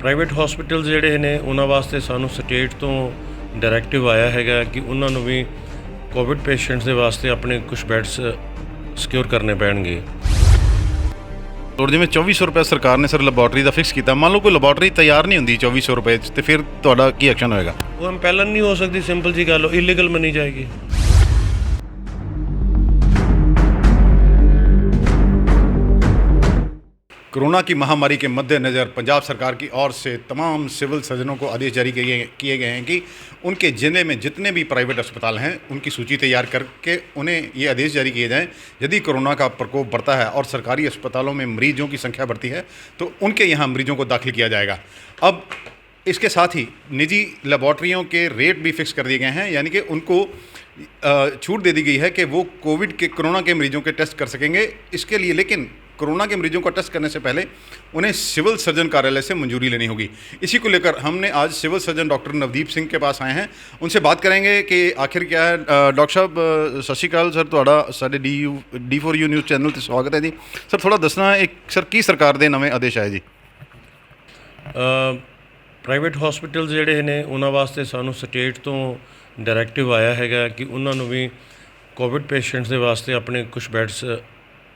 Private hospitals ਜਿਹੜੇ ਨੇ ਉਹਨਾਂ ਵਾਸਤੇ ਸਾਨੂੰ ਸਟੇਟ ਤੋਂ ਡਾਇਰੈਕਟਿਵ ਆਇਆ ਹੈਗਾ ਕਿ ਉਹਨਾਂ ਨੂੰ ਵੀ ਕੋਵਿਡ ਪੇਸ਼ੈਂਟਸ ਦੇ ਵਾਸਤੇ ਆਪਣੇ ਕੁਝ ਬੈੱਡਸ ਸਿਕਿਉਰ ਕਰਨੇ ਪੈਣਗੇ। और जिवें 2400 रुपये सरकार ने सर लैबोरेटरी का फिक्स किया, मान लो कोई लैबोरेटरी तैयार नहीं होंगी 2400 रुपये तो फिर तुहाडा की एक्शन होएगा? ਉਹ ਇੰਪੈਲਨ ਨਹੀਂ ਹੋ ਸਕਦੀ, ਸਿੰਪਲ ਜੀ ਗੱਲ, ਇਲੀਗਲ ਮੰਨੀ ਜਾਏਗੀ। कोरोना की महामारी के मद्देनज़र पंजाब सरकार की ओर से तमाम सिविल सर्जनों को आदेश जारी किए गए हैं कि उनके ज़िले में जितने भी प्राइवेट अस्पताल हैं उनकी सूची तैयार करके उन्हें ये आदेश जारी किए जाएं, यदि कोरोना का प्रकोप बढ़ता है और सरकारी अस्पतालों में मरीजों की संख्या बढ़ती है तो उनके यहाँ मरीजों को दाखिल किया जाएगा। अब इसके साथ ही निजी लेबॉर्ट्रियों के रेट भी फिक्स कर दिए गए हैं, यानी कि उनको छूट दे दी गई है कि वो कोरोना के मरीजों के टेस्ट कर सकेंगे। इसके लिए लेकिन कोरोना के मरीजों का टेस्ट करने से पहले उन्हें सिविल सर्जन कार्यालय से मंजूरी लेनी होगी। इसी को लेकर हमने आज civil surgeon doctor Navdeep Singh के पास आए हैं, उनसे बात करेंगे कि आखिर क्या है। डॉक्टर साहब सत श्री अकाल सर, तुहाडा साडे D4U न्यूज़ चैनल ते स्वागत है जी। सर थोड़ा दसना एक सर की सरकार दे नवे आदेश आए जी? ਪ੍ਰਾਈਵੇਟ ਹਸਪੀਟਲਸ ਜਿਹੜੇ ਨੇ ਉਹਨਾਂ ਵਾਸਤੇ ਸਾਨੂੰ ਸਟੇਟ ਤੋਂ ਡਾਇਰੈਕਟਿਵ ਆਇਆ ਹੈਗਾ ਕਿ ਉਹਨਾਂ ਨੂੰ ਵੀ ਕੋਵਿਡ ਪੇਸ਼ੈਂਟਸ ਦੇ ਵਾਸਤੇ ਆਪਣੇ ਕੁਝ ਬੈੱਡਸ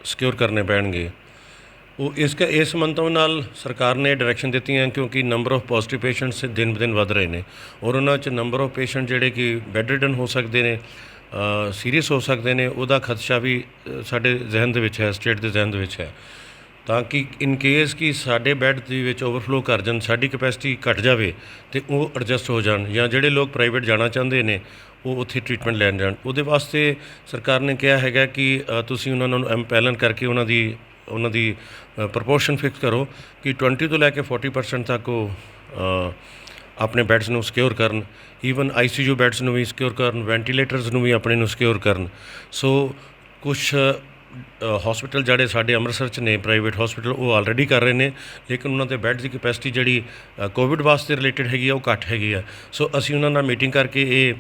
ਸਿਕਿਉਰ ਕਰਨੇ ਪੈਣਗੇ। ਉਹ ਇਸ ਮੰਤਵ ਨਾਲ ਸਰਕਾਰ ਨੇ ਡਾਇਰੈਕਸ਼ਨ ਦਿੱਤੀਆਂ ਕਿਉਂਕਿ ਨੰਬਰ ਆਫ ਪੋਜ਼ੀਟਿਵ ਪੇਸ਼ੈਂਟਸ ਦਿਨ ਬ ਦਿਨ ਵੱਧ ਰਹੇ ਨੇ ਔਰ ਉਹਨਾਂ 'ਚ ਨੰਬਰ ਆਫ ਪੇਸ਼ੈਂਟ ਜਿਹੜੇ ਕਿ ਬੈੱਡ ਰਿਡਨ ਹੋ ਸਕਦੇ ਨੇ, ਸੀਰੀਅਸ ਹੋ ਸਕਦੇ ਨੇ, ਉਹਦਾ ਖਦਸ਼ਾ ਵੀ ਸਾਡੇ ਜ਼ਿਹਨ ਦੇ ਵਿੱਚ ਹੈ, ਸਟੇਟ ਦੇ ਜ਼ਿਹਨ ਦੇ ਵਿੱਚ ਹੈ। ਤਾਂ ਕਿ ਇਨ ਕੇਸ ਕਿ ਸਾਡੇ ਬੈੱਡ ਦੇ ਵਿੱਚ ਓਵਰਫਲੋ ਕਰ ਜਾਣ, ਸਾਡੀ ਕਪੈਸਿਟੀ ਘੱਟ ਜਾਵੇ ਅਤੇ ਉਹ ਐਡਜਸਟ ਹੋ ਜਾਣ, ਜਾਂ ਜਿਹੜੇ ਲੋਕ ਪ੍ਰਾਈਵੇਟ ਜਾਣਾ ਚਾਹੁੰਦੇ ਨੇ ਉਹ ਉੱਥੇ ਟਰੀਟਮੈਂਟ ਲੈਣ ਜਾਣ। ਉਹਦੇ ਵਾਸਤੇ ਸਰਕਾਰ ਨੇ ਕਿਹਾ ਹੈਗਾ ਕਿ ਤੁਸੀਂ ਉਹਨਾਂ ਨੂੰ ਐਮਪੈਲਨ ਕਰਕੇ ਉਹਨਾਂ ਦੀ ਪ੍ਰਪੋਰਸ਼ਨ ਫਿਕਸ ਕਰੋ ਕਿ 20 ਤੋਂ ਲੈ ਕੇ 40% ਤੱਕ ਉਹ ਆਪਣੇ ਬੈੱਡਸ ਨੂੰ ਸਿਕਿਉਰ ਕਰਨ, ਈਵਨ ICU ਬੈੱਡਸ ਨੂੰ ਵੀ ਸਿਕਿਉਰ ਕਰਨ, ਵੈਂਟੀਲੇਟਰਸ ਨੂੰ ਵੀ ਆਪਣੇ ਨੂੰ ਸਿਕਿਉਰ ਕਰਨ। ਸੋ ਕੁਛ ਹਸਪੀਟਲ ਜਿਹੜੇ ਸਾਡੇ ਅੰਮ੍ਰਿਤਸਰ 'ਚ ਨੇ ਪ੍ਰਾਈਵੇਟ ਹਸਪੀਟਲ ਉਹ ਆਲਰੇਡੀ ਕਰ ਰਹੇ ਨੇ, ਲੇਕਿਨ ਉਹਨਾਂ ਦੇ ਬੈੱਡ ਦੀ ਕਪੈਸਿਟੀ ਜਿਹੜੀ ਕੋਵਿਡ ਵਾਸਤੇ ਰਿਲੇਟਡ ਹੈਗੀ ਆ ਉਹ ਘੱਟ ਹੈਗੀ ਆ। ਸੋ ਅਸੀਂ ਉਹਨਾਂ ਨਾਲ ਮੀਟਿੰਗ ਕਰਕੇ ਇਹ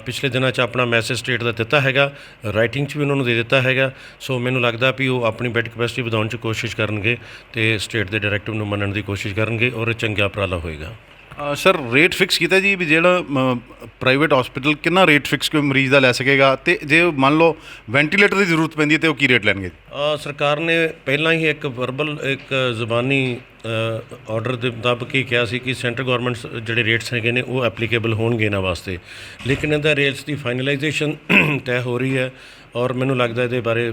ਪਿਛਲੇ ਦਿਨਾਂ 'ਚ ਆਪਣਾ ਮੈਸੇਜ ਸਟੇਟ ਦਾ ਦਿੱਤਾ ਹੈਗਾ, ਰਾਈਟਿੰਗ 'ਚ ਵੀ ਉਹਨਾਂ ਨੂੰ ਦੇ ਦਿੱਤਾ ਹੈਗਾ। ਸੋ ਮੈਨੂੰ ਲੱਗਦਾ ਵੀ ਉਹ ਆਪਣੀ ਬੈੱਡ ਕਪੈਸਿਟੀ ਵਧਾਉਣ 'ਚ ਕੋਸ਼ਿਸ਼ ਕਰਨਗੇ ਅਤੇ ਸਟੇਟ ਦੇ ਡਾਇਰੈਕਟਿਵ ਨੂੰ ਮੰਨਣ ਦੀ ਕੋਸ਼ਿਸ਼ ਕਰਨਗੇ ਔਰ ਚੰਗਾ ਉਪਰਾਲਾ ਹੋਏਗਾ। सर रेट फिक्स किया जी भी जो प्राइवेट हॉस्पिटल कितना रेट फिक्स कोई मरीज़ का लै सकेगा, तो जो मान लो वेंटीलेटर की जरूरत पैंती है तो की रेट लैणगे? ਸਰਕਾਰ ਨੇ ਪਹਿਲਾਂ ਹੀ ਇੱਕ ਵਰਬਲ ਇੱਕ ਜ਼ੁਬਾਨੀ ਆਰਡਰ ਦੇ ਮੁਤਾਬਕ ਹੀ ਕਿਹਾ ਸੀ ਕਿ ਸੈਂਟਰ ਗੌਰਮੈਂਟਸ ਜਿਹੜੇ ਰੇਟਸ ਹੈਗੇ ਨੇ ਉਹ ਐਪਲੀਕੇਬਲ ਹੋਣਗੇ ਇਹਨਾਂ ਵਾਸਤੇ, ਲੇਕਿਨ ਇਹਦਾ ਰੇਟਸ ਦੀ ਫਾਈਨਲਾਈਜੇਸ਼ਨ ਤੈਅ ਹੋ ਰਹੀ ਹੈ ਔਰ ਮੈਨੂੰ ਲੱਗਦਾ ਇਹਦੇ ਬਾਰੇ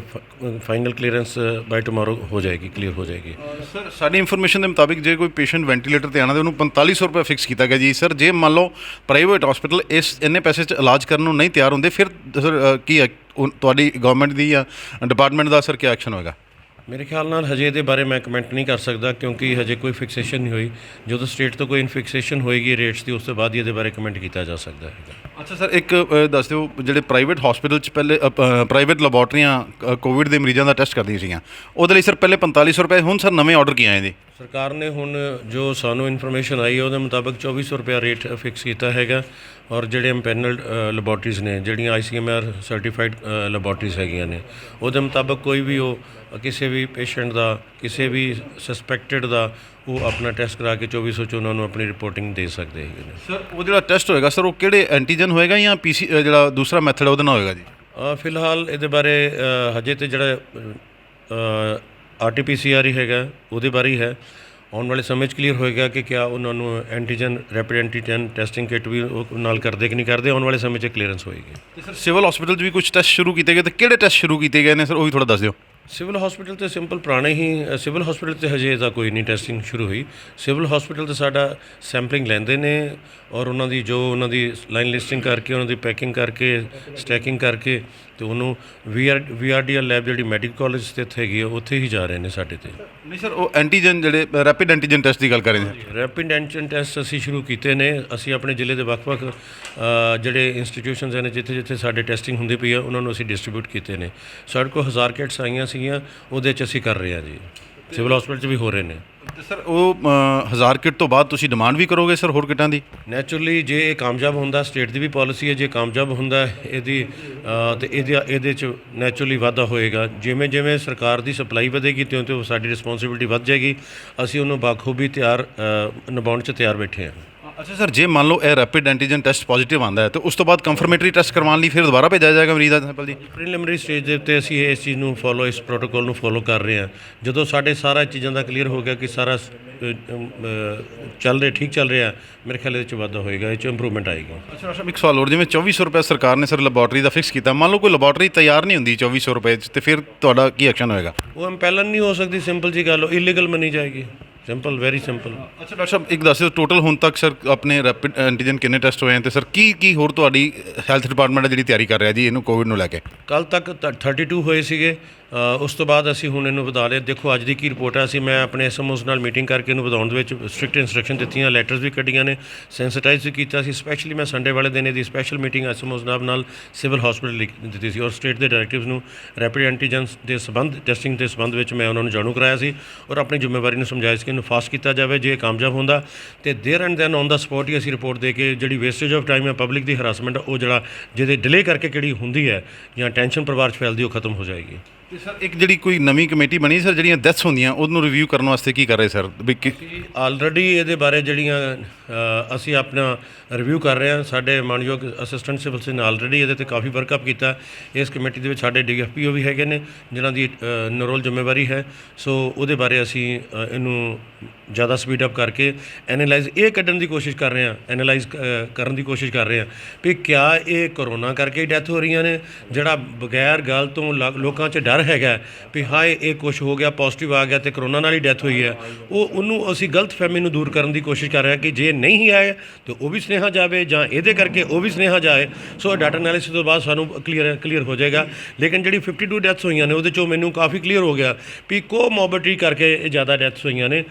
ਫਾਈਨਲ ਕਲੀਅਰੈਂਸ ਬਾਈ ਟਮੋਰੋ ਹੋ ਜਾਏਗੀ, ਕਲੀਅਰ ਹੋ ਜਾਏਗੀ। ਸਰ ਸਾਡੀ ਇਨਫੋਰਮੇਸ਼ਨ ਦੇ ਮੁਤਾਬਿਕ ਜੇ ਕੋਈ ਪੇਸ਼ੈਂਟ ਵੈਂਟੀਲੇਟਰ ਤੇ ਆਣਾ ਤੇ ਉਹਨੂੰ 4500 ਰੁਪਏ ਫਿਕਸ ਕੀਤਾ ਗਿਆ ਜੀ। ਸਰ ਜੇ ਮੰਨ ਲਓ ਪ੍ਰਾਈਵੇਟ ਹਸਪੀਟਲ ਇੰਨੇ ਪੈਸੇ 'ਚ ਇਲਾਜ ਕਰਨ ਨੂੰ ਨਹੀਂ ਤਿਆਰ ਹੁੰਦੇ ਫਿਰ ਸਰ ਕੀ ਹੈ ਤੁਹਾਡੀ ਗਵਰਨਮੈਂਟ ਦੀ ਜਾਂ ਡਿਪਾਰਟਮੈਂਟ ਦਾ ਸਰ ਕੀ ਐਕਸ਼ਨ ਹੋਏਗਾ? ਮੇਰੇ ਖਿਆਲ ਨਾਲ ਹਜੇ ਇਹਦੇ ਬਾਰੇ ਮੈਂ ਕਮੈਂਟ ਨਹੀਂ ਕਰ ਸਕਦਾ ਕਿਉਂਕਿ ਹਜੇ ਕੋਈ ਫਿਕਸੇਸ਼ਨ ਨਹੀਂ ਹੋਈ। ਜਦੋਂ ਸਟੇਟ ਤੋਂ ਕੋਈ ਫਿਕਸੇਸ਼ਨ ਹੋਏਗੀ ਰੇਟਸ ਦੀ ਉਸ ਤੋਂ ਬਾਅਦ ਹੀ ਇਹਦੇ ਬਾਰੇ ਕਮੈਂਟ ਕੀਤਾ ਜਾ ਸਕਦਾ ਹੈਗਾ। ਅੱਛਾ ਸਰ ਇੱਕ ਦੱਸ ਦਿਓ, ਜਿਹੜੇ ਪ੍ਰਾਈਵੇਟ ਹਸਪੀਟਲ 'ਚ ਪਹਿਲੇ ਪ੍ਰਾਈਵੇਟ ਲੈਬੋਰਟਰੀਆਂ ਕੋਵਿਡ ਦੇ ਮਰੀਜ਼ਾਂ ਦਾ ਟੈਸਟ ਕਰਦੀਆਂ ਸੀਗੀਆਂ, ਉਹਦੇ ਲਈ ਸਰ ਪਹਿਲੇ 4500 ਰੁਪਏ, ਹੁਣ ਸਰ ਨਵੇਂ ਆਰਡਰ ਕੀ ਆਏ ਜੀ? ਸਰਕਾਰ ਨੇ ਹੁਣ ਜੋ ਸਾਨੂੰ ਇਨਫੋਰਮੇਸ਼ਨ ਆਈ ਉਹਦੇ ਮੁਤਾਬਕ 2400 ਰੁਪਇਆ ਰੇਟ ਫਿਕਸ ਕੀਤਾ ਹੈਗਾ ਔਰ ਜਿਹੜੇ ਐਮਪੈਨਲਡ ਲੈਬੋਰਟਰੀਜ਼ ਨੇ, ਜਿਹੜੀਆਂ ICMR ਸਰਟੀਫਾਈਡ ਲੈਬੋਰਟਰੀਜ਼ ਹੈਗੀਆਂ ਨੇ, ਉਹਦੇ ਮੁਤਾਬਕ ਕੋਈ ਵੀ ਉਹ ਕਿਸੇ ਵੀ ਪੇਸ਼ੈਂਟ ਦਾ, ਕਿਸੇ ਵੀ ਸਸਪੈਕਟਡ ਦਾ ਉਹ ਆਪਣਾ ਟੈਸਟ ਕਰਾ ਕੇ 2400 'ਚ ਉਹਨਾਂ ਨੂੰ ਆਪਣੀ ਰਿਪੋਰਟਿੰਗ ਦੇ ਸਕਦੇ ਹੈਗੇ ਨੇ। ਸਰ ਉਹ ਜਿਹੜਾ ਟੈਸਟ ਹੋਏਗਾ ਸਰ ਉਹ ਕਿਹੜੇ ਐਂਟੀਜਨ ਹੋਏਗਾ ਜਾਂ PC ਜਿਹੜਾ ਦੂਸਰਾ ਮੈਥਡ ਹੈ ਉਹਦੇ ਨਾਲ ਹੋਏਗਾ ਜੀ? ਫਿਲਹਾਲ ਇਹਦੇ ਬਾਰੇ ਹਜੇ ਤਾਂ ਜਿਹੜਾ RT-PCR ਹੀ ਹੈਗਾ ਉਹਦੇ ਬਾਰੇ ਹੀ ਹੈ। ਆਉਣ ਵਾਲੇ ਸਮੇਂ 'ਚ ਕਲੀਅਰ ਹੋਏਗਾ ਕਿ ਕਿਆ ਉਹਨਾਂ ਨੂੰ antigen rapid antigen testing kit ਵੀ ਉਹ ਨਾਲ ਕਰਦੇ ਕਿ ਨਹੀਂ ਕਰਦੇ, ਆਉਣ ਵਾਲੇ ਸਮੇਂ 'ਚ ਕਲੀਅਰੈਂਸ ਹੋਏਗੀ। ਤੇ ਸਰ ਸਿਵਲ ਹਸਪੀਟਲ 'ਚ ਵੀ ਕੁਝ ਟੈਸਟ ਸ਼ੁਰੂ ਕੀਤੇ ਗਏ, ਤੇ ਕਿਹੜੇ ਟੈਸਟ ਸ਼ੁਰੂ ਕੀਤੇ ਗਏ ਨੇ ਸਰ ਉਹ ਵੀ ਥੋੜ੍ਹਾ ਦੱਸ ਦਿਓ। ਸਿਵਲ ਹਸਪੀਟਲ 'ਤੇ ਸਿੰਪਲ ਪੁਰਾਣੇ ਹੀ ਸਿਵਲ ਹਸਪੀਟਲ 'ਤੇ ਹਜੇ ਤਾਂ ਕੋਈ ਨਹੀਂ ਟੈਸਟਿੰਗ ਸ਼ੁਰੂ ਹੋਈ। ਸਿਵਲ ਹਸਪੀਟਲ 'ਤੇ ਸਾਡਾ ਸੈਂਪਲਿੰਗ ਲੈਂਦੇ ਨੇ ਔਰ ਉਹਨਾਂ ਦੀ ਲਾਈਨ ਲਿਸਟਿੰਗ ਕਰਕੇ, ਉਹਨਾਂ ਦੀ ਪੈਕਿੰਗ ਕਰਕੇ, ਸਟੈਕਿੰਗ ਕਰਕੇ ਅਤੇ ਉਹਨੂੰ VRDL ਲੈਬ ਜਿਹੜੀ ਮੈਡੀਕਲ ਕਾਲਜ ਸਥਿਤ ਹੈਗੀ ਆ ਉੱਥੇ ਹੀ ਜਾ ਰਹੇ ਨੇ ਸਾਡੇ 'ਤੇ। ਨਹੀਂ ਸਰ ਉਹ ਐਂਟੀਜਨ ਜਿਹੜੇ ਰੈਪਿਡ ਐਂਟੀਜਨ ਟੈਸਟ ਦੀ ਗੱਲ ਕਰ ਰਹੇ ਨੇ? ਰੈਪਿਡ ਐਂਟੀਜਨ ਟੈਸਟ ਅਸੀਂ ਸ਼ੁਰੂ ਕੀਤੇ ਨੇ। ਅਸੀਂ ਆਪਣੇ ਜ਼ਿਲ੍ਹੇ ਦੇ ਵੱਖ-ਵੱਖ ਜਿਹੜੇ ਇੰਸਟੀਟਿਊਸ਼ਨਸ ਨੇ ਜਿੱਥੇ ਸਾਡੇ ਟੈਸਟਿੰਗ ਹੁੰਦੀ ਪਈ ਆ ਉਹਨਾਂ ਨੂੰ ਅਸੀਂ ਡਿਸਟਰੀਬਿਊਟ ਕੀਤੇ ਨੇ। ਸਾਡੇ ਕੋਲ 1000 ਕਿਟਸ ਆਈਆਂ ਸੀਗੀਆਂ, ਉਹਦੇ 'ਚ ਅਸੀਂ ਕਰ ਰਹੇ ਹਾਂ ਜੀ। ਸਿਵਲ ਹਸਪੀਟਲ 'ਚ ਵੀ ਹੋ ਰਹੇ ਨੇ। ਤੇ ਸਰ ਉਹ 1000 ਕਿੱਟ ਤੋਂ ਬਾਅਦ ਤੁਸੀਂ ਡਿਮਾਂਡ ਵੀ ਕਰੋਗੇ ਸਰ ਹੋਰ ਕਿੱਟਾਂ ਦੀ? ਨੈਚੁਰਲੀ ਜੇ ਇਹ ਕਾਮਯਾਬ ਹੁੰਦਾ, ਸਟੇਟ ਦੀ ਵੀ ਪਾਲਿਸੀ ਹੈ, ਜੇ ਕਾਮਯਾਬ ਹੁੰਦਾ ਇਹਦੀ ਤੇ ਇਹਦੇ 'ਚ ਨੈਚੁਰਲੀ ਵਾਧਾ ਹੋਏਗਾ। ਜਿਵੇਂ ਜਿਵੇਂ ਸਰਕਾਰ ਦੀ ਸਪਲਾਈ ਵਧੇਗੀ ਤਿਉਂ ਸਾਡੀ ਰਿਸਪੌਂਸਿਬਿਲਟੀ ਵੱਧ ਜਾਏਗੀ। ਅਸੀਂ ਉਹਨੂੰ ਬਾਖੂਬੀ ਨਿਭਾਉਣ 'ਚ ਤਿਆਰ ਬੈਠੇ ਹਾਂ। ਅੱਛਾ ਸਰ, ਜੇ ਮੰਨ ਲਓ ਇਹ ਰੈਪਿਡ ਐਂਟੀਜਨ ਟੈਸਟ ਪੋਜ਼ਿਟਿਵ ਆਉਂਦਾ ਹੈ ਤਾਂ ਉਸ ਤੋਂ ਬਾਅਦ ਕੰਫਰਮੇਟਰੀ ਟੈਸਟ ਕਰਵਾਉਣ ਲਈ ਫਿਰ ਦੁਬਾਰਾ ਭੇਜਿਆ ਜਾਏਗਾ ਮਰੀਜ਼ ਦਾ ਸੈਂਪਲ ਜੀ? ਪ੍ਰੀਲਿਮਿਨਰੀ ਸਟੇਜ ਦੇ ਉੱਤੇ ਅਸੀਂ ਇਸ ਚੀਜ਼ ਨੂੰ ਇਸ ਪ੍ਰੋਟੋਕੋਲ ਨੂੰ ਫੋਲੋ ਕਰ ਰਹੇ ਹਾਂ। ਜਦੋਂ ਸਾਡੇ ਸਾਰਾ ਚੀਜ਼ਾਂ ਦਾ ਕਲੀਅਰ ਹੋ ਗਿਆ ਕਿ ਸਾਰਾ ਠੀਕ ਚੱਲ ਰਿਹਾ, ਮੇਰੇ ਖਿਆਲ ਇਹਦੇ 'ਚ ਵਾਧਾ ਹੋਏਗਾ, ਇਹ 'ਚ ਇੰਪਰੂਵਮੈਂਟ ਆਏਗੀ। ਅੱਛਾ ਡਾਕਟਰ ਸਾਹਿਬ, ਇੱਕ ਸਵਾਲ ਹੋਰ, ਜਿਵੇਂ 2400 ਰੁਪਏ ਸਰਕਾਰ ਨੇ ਸਰ ਲੈਬੋਰਟਰੀ ਦਾ ਫਿਕਸ ਕੀਤਾ, ਮੰਨ ਲਓ ਕੋਈ ਲੈਬੋਰਟਰੀ ਤਿਆਰ ਨਹੀਂ ਹੁੰਦੀ 2400 ਰੁਪਏ 'ਚ, ਤੇ ਫਿਰ ਤੁਹਾਡਾ ਕੀ ਐਕਸ਼ਨ ਹੋਏਗਾ? ਉਹ ਇੰਪੈਲਨ ਨਹੀਂ ਹੋ ਸਕਦੀ, ਸਿੰਪਲ ਜੀ ਗੱਲ, ਇਲੀਗਲ ਮੰਨੀ ਜਾਏਗੀ। Simple, very simple. ਅੱਛਾ ਡਾਕਟਰ ਸਾਹਿਬ, ਇੱਕ ਦੱਸ ਦਿਓ ਟੋਟਲ ਹੁਣ ਤੱਕ ਸਰ ਆਪਣੇ ਰੈਪਿਡ ਐਂਟੀਜਨ ਕਿੰਨੇ ਟੈਸਟ ਹੋਏ ਹਨ, ਤੇ ਸਰ ਕੀ ਹੋਰ ਤੁਹਾਡੀ ਹੈਲਥ ਡਿਪਾਰਟਮੈਂਟ ਹੈ ਜਿਹੜੀ ਤਿਆਰੀ ਕਰ ਰਿਹਾ ਜੀ ਇਹਨੂੰ ਕੋਵਿਡ ਨੂੰ ਲੈ ਕੇ? ਕੱਲ੍ਹ ਤੱਕ 32 ਹੋਏ ਸੀਗੇ। ਉਸ ਤੋਂ ਬਾਅਦ ਅਸੀਂ ਹੁਣ ਇਹਨੂੰ ਵਧਾ ਲਿਆ। ਦੇਖੋ ਅੱਜ ਦੀ ਕੀ ਰਿਪੋਰਟ ਹੈ, ਮੈਂ ਆਪਣੇ ਐਸਐਮਓਸ ਨਾਲ ਮੀਟਿੰਗ ਕਰਕੇ ਇਹਨੂੰ ਵਧਾਉਣ ਦੇ ਵਿੱਚ ਸਟ੍ਰਿਕਟ ਇੰਸਟਰਕਸ਼ਨ ਦਿੱਤੀਆਂ, ਲੈਟਰਸ ਵੀ ਕੱਢੀਆਂ ਨੇ, ਸੈਂਸਿਟਾਈਜ਼ ਵੀ ਕੀਤਾ ਸੀ। ਸਪੈਸ਼ਲੀ ਮੈਂ ਸੰਡੇ ਵਾਲੇ ਦਿਨ ਇਹਦੀ ਸਪੈਸ਼ਲ ਮੀਟਿੰਗ ਐਸਐਮਓਸ ਨਾਲ ਸਿਵਲ ਹਸਪੀਟਲ ਦਿੱਤੀ ਸੀ, ਔਰ ਸਟੇਟ ਦੇ ਡਾਇਰੈਕਟਿਵਸ ਨੂੰ ਰੈਪਿਡ ਐਂਟੀਜਨਸ ਦੇ ਟੈਸਟਿੰਗ ਦੇ ਸੰਬੰਧ ਵਿੱਚ ਮੈਂ ਉਹਨਾਂ ਨੂੰ ਜਾਣੂ ਕਰਾਇਆ ਸੀ, ਔਰ ਆਪਣੀ ਜ਼ਿੰਮੇਵਾਰੀ ਨੂੰ ਸਮਝਾਇਆ ਸੀ ਕਿ ਇਹਨੂੰ ਫਾਸਟ ਕੀਤਾ ਜਾਵੇ। ਜੇ ਕਾਮਯਾਬ ਹੁੰਦਾ ਤੇ there and then on the spot ਹੀ ਅਸੀਂ ਰਿਪੋਰਟ ਦੇ ਕੇ ਜਿਹੜੀ ਵੇਸਟੇਜ ਆਫ ਟਾਈਮ ਹੈ, ਪਬਲਿਕ ਦੀ ਹਰਾਸਮੈਂਟ, ਉਹ ਜਿਹਦੇ ਡਿਲੇ ਕਰਕੇ ਕਿਹੜੀ ਹੁੰਦੀ ਹੈ ਜਾਂ ਟੈਨਸ਼ਨ ਪਰਿਵਾਰ 'ਚ ਫੈਲਦੀ, ਉਹ ਖਤਮ ਹੋ ਜਾਏਗੀ। ਤੇ ਸਰ ਇੱਕ ਜਿਹੜੀ ਕੋਈ ਨਵੀਂ ਕਮੇਟੀ ਬਣੀ ਸਰ ਜਿਹੜੀਆਂ ਡੈਥਸ ਹੁੰਦੀਆਂ ਉਹਨੂੰ ਰਿਵਿਊ ਕਰਨ ਵਾਸਤੇ ਕੀ ਕਰ ਰਹੇ ਸਰ? ਆਲਰੇਡੀ ਇਹਦੇ ਬਾਰੇ ਜਿਹੜੀਆਂ ਅਸੀਂ ਆਪਣਾ ਰਿਵਿਊ ਕਰ ਰਹੇ ਹਾਂ। ਸਾਡੇ ਮਾਨਯੋਗ ਅਸਿਸਟੈਂਟ ਸਿਵਲ ਸਰਜਨ ਨੇ ਆਲਰੇਡੀ ਇਹਦੇ 'ਤੇ ਕਾਫੀ ਵਰਕਅਪ ਕੀਤਾ। ਇਸ ਕਮੇਟੀ ਦੇ ਵਿੱਚ ਸਾਡੇ ਡੀਐਫਪੀਓ ਵੀ ਹੈਗੇ ਨੇ ਜਿਨ੍ਹਾਂ ਦੀ ਨਰੋਲ ਜ਼ਿੰਮੇਵਾਰੀ ਹੈ। ਸੋ ਉਹਦੇ ਬਾਰੇ ਅਸੀਂ ਇਹਨੂੰ ਜ਼ਿਆਦਾ ਸਪੀਡ ਅਪ ਕਰਕੇ ਐਨਾਲਾਈਜ਼ ਕੱਢਣ ਦੀ ਕੋਸ਼ਿਸ਼ ਕਰ ਰਹੇ ਹਾਂ, ਕਰਨ ਦੀ ਕੋਸ਼ਿਸ਼ ਕਰ ਰਹੇ ਹਾਂ ਵੀ ਕਿਆ ਇਹ ਕਰੋਨਾ ਕਰਕੇ ਡੈਥ ਹੋ ਰਹੀਆਂ ਨੇ, ਜਿਹੜਾ ਬਗੈਰ ਗੱਲ ਤੋਂ ਲੋਕਾਂ 'ਚ ਡਰ ਹੈਗਾ ਵੀ ਹਾਏ ਇਹ ਕੁਛ ਹੋ ਗਿਆ, ਪੋਜ਼ਿਟਿਵ ਆ ਗਿਆ ਤੇ ਕਰੋਨਾ ਨਾਲ ਹੀ ਡੈਥ ਹੋਈ ਹੈ, ਉਹਨੂੰ ਅਸੀਂ ਗਲਤ ਫਹਿਮੀ ਨੂੰ ਦੂਰ ਕਰਨ ਦੀ ਕੋਸ਼ਿਸ਼ ਕਰ ਰਹੇ ਹਾਂ ਕਿ ਜੇ ਨਹੀਂ ਆਏ ਤਾਂ ਉਹ ਵੀ ਸੁਨੇਹਾ ਜਾਵੇ ਜਾਂ ਇਹਦੇ ਕਰਕੇ ਉਹ ਵੀ ਸੁਨੇਹਾ ਜਾਏ। ਸੋ ਡਾਟਾ ਐਨਾਲਿਸਿਸ ਤੋਂ ਬਾਅਦ ਸਾਨੂੰ ਕਲੀਅਰ ਹੋ ਜਾਏਗਾ। ਲੇਕਿਨ ਜਿਹੜੀ 52 ਡੈਥਸ ਹੋਈਆਂ ਨੇ ਉਹਦੇ 'ਚੋਂ ਮੈਨੂੰ ਕਾਫੀ ਕਲੀਅਰ ਹੋ ਗਿਆ ਵੀ ਕੋਮੋਰਬਿਡਿਟੀ ਕਰਕੇ ਇਹ ਜ਼ਿਆਦਾ ਡੈਥਸ ਹੋਈਆਂ ਨੇ,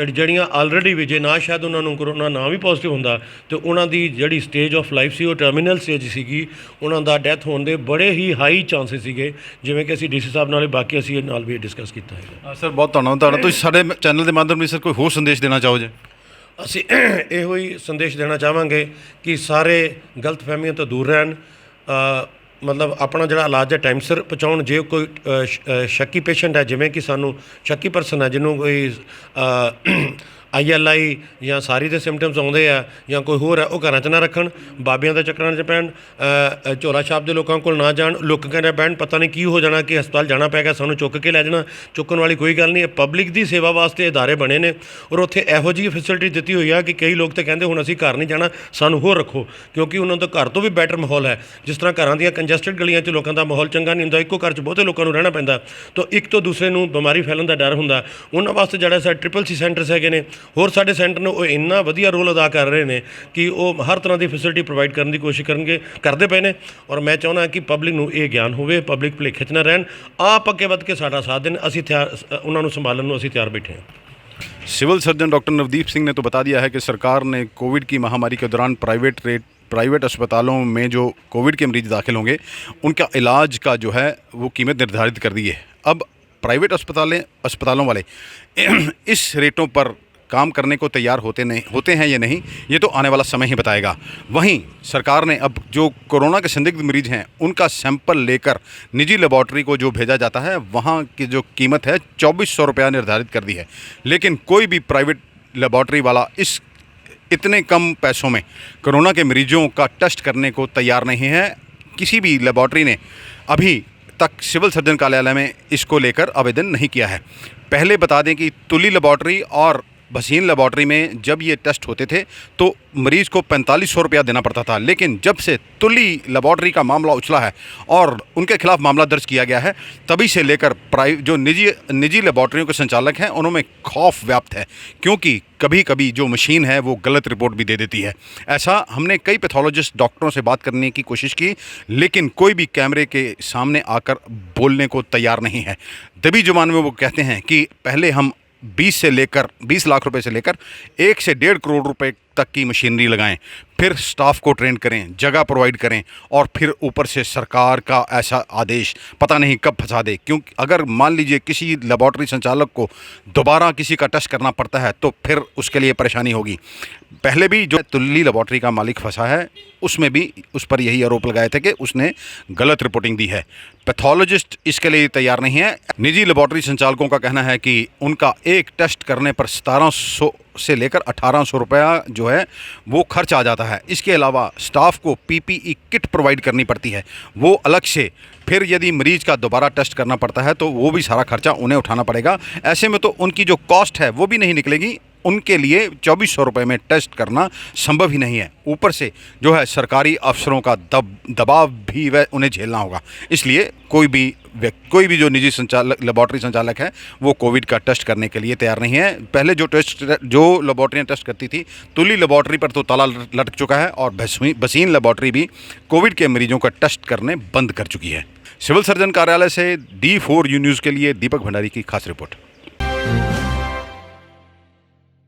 ਜਿਹੜੀਆਂ ਆਲਰੇਡੀ ਵੀ ਜੇ ਨਾ ਸ਼ਾਇਦ ਉਹਨਾਂ ਨੂੰ ਕਰੋਨਾ ਨਾ ਵੀ ਪੋਜ਼ਿਟਿਵ ਹੁੰਦਾ ਤੇ ਉਹਨਾਂ ਦੀ ਜਿਹੜੀ ਸਟੇਜ ਆਫ ਲਾਈਫ ਸੀ ਉਹ ਟਰਮੀਨਲ ਸਟੇਜ ਸੀਗੀ, ਉਹਨਾਂ ਦਾ ਡੈਥ ਹੋਣ ਦੇ ਬੜੇ ਹੀ ਹਾਈ ਚਾਂਸਸ ਸੀਗੇ, ਜਿਵੇਂ ਕਿ ਅਸੀਂ ਡੀਸੀ ਸਾਹਿਬ ਨਾਲ ਬਾਕੀ ਅਸੀਂ ਨਾਲ ਵੀ ਡਿਸਕਸ ਕੀਤਾ ਹੈ। ਸਰ ਬਹੁਤ ਧੰਨਵਾਦ। ਤੁਸੀਂ ਸਾਡੇ ਚੈਨਲ ਦੇ ਮਾਧਿਅਮ ਨਾਲ ਸਰ ਕੋਈ ਹੋਰ ਸੰਦੇਸ਼ ਦੇਣਾ ਚਾਹੋ ਜੀ? ਅਸੀਂ ਇਹੋ ਹੀ ਸੰਦੇਸ਼ ਦੇਣਾ ਚਾਹਾਂਗੇ ਕਿ ਸਾਰੇ ਗਲਤ ਫਹਿਮੀਆਂ ਤੋਂ ਦੂਰ ਰਹਿਣ, ਮਤਲਬ ਆਪਣਾ ਜਿਹੜਾ ਇਲਾਜ ਹੈ ਟਾਈਮ ਸਿਰ ਪਹੁੰਚਾਉਣ। ਜੇ ਕੋਈ ਸ਼ੱਕੀ ਪੇਸ਼ੈਂਟ ਹੈ, ਜਿਵੇਂ ਕਿ ਸਾਨੂੰ ਸ਼ੱਕੀ ਪਰਸਨ ਹੈ ਜਿਹਨੂੰ ਕੋਈ ILI ਜਾਂ ਸਾਰੀ ਦੇ ਸਿੰਪਟਮਸ ਆਉਂਦੇ ਆ ਜਾਂ ਕੋਈ ਹੋਰ ਹੈ, ਉਹ ਘਰਾਂ 'ਚ ਨਾ ਰੱਖਣ, ਬਾਬਿਆਂ ਦੇ ਚੱਕਰਾਂ 'ਚ ਪੈਣ, ਝੋਲਾ ਛਾਪ ਦੇ ਲੋਕਾਂ ਕੋਲ ਨਾ ਜਾਣ, ਲੁੱਕ ਕੇ ਨਾ ਬਹਿਣ। ਪਤਾ ਨਹੀਂ ਕੀ ਹੋ ਜਾਣਾ ਕਿ ਹਸਪਤਾਲ ਜਾਣਾ ਪੈ ਗਿਆ, ਸਾਨੂੰ ਚੁੱਕ ਕੇ ਲੈ ਜਾਣਾ। ਚੁੱਕਣ ਵਾਲੀ ਕੋਈ ਗੱਲ ਨਹੀਂ ਹੈ। ਪਬਲਿਕ ਦੀ ਸੇਵਾ ਵਾਸਤੇ ਅਦਾਰੇ ਬਣੇ ਨੇ ਔਰ ਉੱਥੇ ਇਹੋ ਜਿਹੀ ਫੈਸਿਲਿਟੀ ਦਿੱਤੀ ਹੋਈ ਆ ਕਿ ਕਈ ਲੋਕ ਤਾਂ ਕਹਿੰਦੇ ਹੁਣ ਅਸੀਂ ਘਰ ਨਹੀਂ ਜਾਣਾ, ਸਾਨੂੰ ਹੋਰ ਰੱਖੋ, ਕਿਉਂਕਿ ਉਹਨਾਂ ਦਾ ਘਰ ਤੋਂ ਵੀ ਬੈਟਰ ਮਾਹੌਲ ਹੈ। ਜਿਸ ਤਰ੍ਹਾਂ ਘਰਾਂ ਦੀਆਂ ਕੰਜਸਟਡ ਗਲੀਆਂ 'ਚ ਲੋਕਾਂ ਦਾ ਮਾਹੌਲ ਚੰਗਾ ਨਹੀਂ ਹੁੰਦਾ, ਇੱਕੋ ਘਰ 'ਚ ਬਹੁਤੇ ਲੋਕਾਂ ਨੂੰ ਰਹਿਣਾ ਪੈਂਦਾ, ਤਾਂ ਇੱਕ ਤੋਂ ਦੂਸਰੇ ਨੂੰ ਬਿਮਾਰੀ ਫੈਲਣ ਦਾ ਡਰ ਹੁੰਦਾ। ਉਹਨਾਂ ਵਾਸਤੇ ਜਿਹੜਾ ਸਾਡੇ CCC ਸੈਂਟਰਸ ਹੈਗੇ ਨੇ, ਹੋਰ ਸਾਡੇ ਸੈਂਟਰ ਨੇ, ਉਹ ਇੰਨਾ ਵਧੀਆ ਰੋਲ ਅਦਾ ਕਰ ਰਹੇ ਨੇ ਕਿ ਉਹ ਹਰ ਤਰ੍ਹਾਂ ਦੀ ਫੈਸਿਲਿਟੀ ਪ੍ਰੋਵਾਈਡ ਕਰਨ ਦੀ ਕੋਸ਼ਿਸ਼ ਕਰਦੇ ਪਏ ਨੇ। ਔਰ ਮੈਂ ਚਾਹੁੰਦਾ ਕਿ ਪਬਲਿਕ ਨੂੰ ਇਹ ਗਿਆਨ ਹੋਵੇ, ਪਬਲਿਕ ਭੁਲੇਖੇ 'ਚ ਨਾ ਰਹਿਣ, ਆਪ ਅੱਗੇ ਵੱਧ ਕੇ ਸਾਡਾ ਸਾਥ ਦੇਣ। ਅਸੀਂ ਉਹਨਾਂ ਨੂੰ ਸੰਭਾਲਣ ਨੂੰ ਅਸੀਂ ਤਿਆਰ ਬੈਠੇ हैं। Civil surgeon doctor Navdeep Singh ने तो बता दिया है कि सरकार ने कोविड की महामारी के दौरान प्राइवेट अस्पतालों में जो कोविड के मरीज दाखिल होंगे उनका इलाज का जो है वो कीमत निर्धारित कर दी है। अब प्राइवेट अस्पतालों वाले इस रेटों पर काम करने को तैयार होते हैं या नहीं, ये तो आने वाला समय ही बताएगा। वहीं सरकार ने अब जो कोरोना के संदिग्ध मरीज हैं उनका सैंपल लेकर निजी लेबॉर्ट्री को जो भेजा जाता है, वहाँ की जो कीमत है 2400 रुपया निर्धारित कर दी है। लेकिन कोई भी प्राइवेट लेबॉर्ट्री वाला इतने कम पैसों में कोरोना के मरीजों का टेस्ट करने को तैयार नहीं है। किसी भी लेबॉर्ट्री ने अभी तक सिविल सर्जन कार्यालय में इसको लेकर आवेदन नहीं किया है। पहले बता दें कि तुली लेबॉर्ट्री और भसीन लेबॉर्ट्री में जब ये टेस्ट होते थे तो मरीज़ को 4500 रुपया देना पड़ता था, लेकिन जब से तुली लेबॉर्ट्री का मामला उछला है और उनके खिलाफ मामला दर्ज किया गया है, तभी से लेकर जो निजी लेबॉर्ट्रियों के संचालक हैं उनमें खौफ व्याप्त है, क्योंकि कभी कभी जो मशीन है वो गलत रिपोर्ट भी दे देती है। ऐसा हमने कई पैथोलॉजिस्ट डॉक्टरों से बात करने की कोशिश की, लेकिन कोई भी कैमरे के सामने आकर बोलने को तैयार नहीं है। दबी जुबान में वो कहते हैं कि पहले हम 20 लाख रुपए से लेकर 1 से 1.5 करोड़ रुपए तक की मशीनरी लगाएं, फिर स्टाफ को ट्रेन करें, जगह प्रोवाइड करें, और फिर ऊपर से सरकार का ऐसा आदेश पता नहीं कब फंसा दे। क्योंकि अगर मान लीजिए किसी लेबॉर्ट्री संचालक को दोबारा किसी का टेस्ट करना पड़ता है तो फिर उसके लिए परेशानी होगी। पहले भी जो तुल्ली लेबॉर्ट्री का मालिक फंसा है उसमें भी उस पर यही आरोप लगाए थे कि उसने गलत रिपोर्टिंग दी है। पैथोलॉजिस्ट इसके लिए तैयार नहीं है। निजी लेबॉर्ट्री संचालकों का कहना है कि उनका एक टेस्ट करने पर 1700 से लेकर 1800 रुपया जो है वो खर्च आ जाता है। इसके अलावा स्टाफ को पीपीई किट प्रोवाइड करनी पड़ती है, वो अलग से। फिर यदि मरीज का दोबारा टेस्ट करना पड़ता है तो वो भी सारा खर्चा उन्हें उठाना पड़ेगा। ऐसे में तो उनकी जो कॉस्ट है वो भी नहीं निकलेगी। उनके लिए 2400 रुपये में टेस्ट करना संभव ही नहीं है। ऊपर से जो है सरकारी अफसरों का दबाव भी वह उन्हें झेलना होगा। इसलिए कोई भी जो निजी लेबॉर्ट्री संचालक है वो कोविड का टेस्ट करने के लिए तैयार नहीं है। पहले जो लेबॉर्ट्रियाँ टेस्ट करती थी, तुल्ली लेबॉर्ट्री पर तो ताला लटक चुका है और बसीन लेबॉर्ट्री भी कोविड के मरीजों का टेस्ट करने बंद कर चुकी है। सिविल सर्जन कार्यालय से D4U न्यूज़ के लिए दीपक भंडारी की खास रिपोर्ट।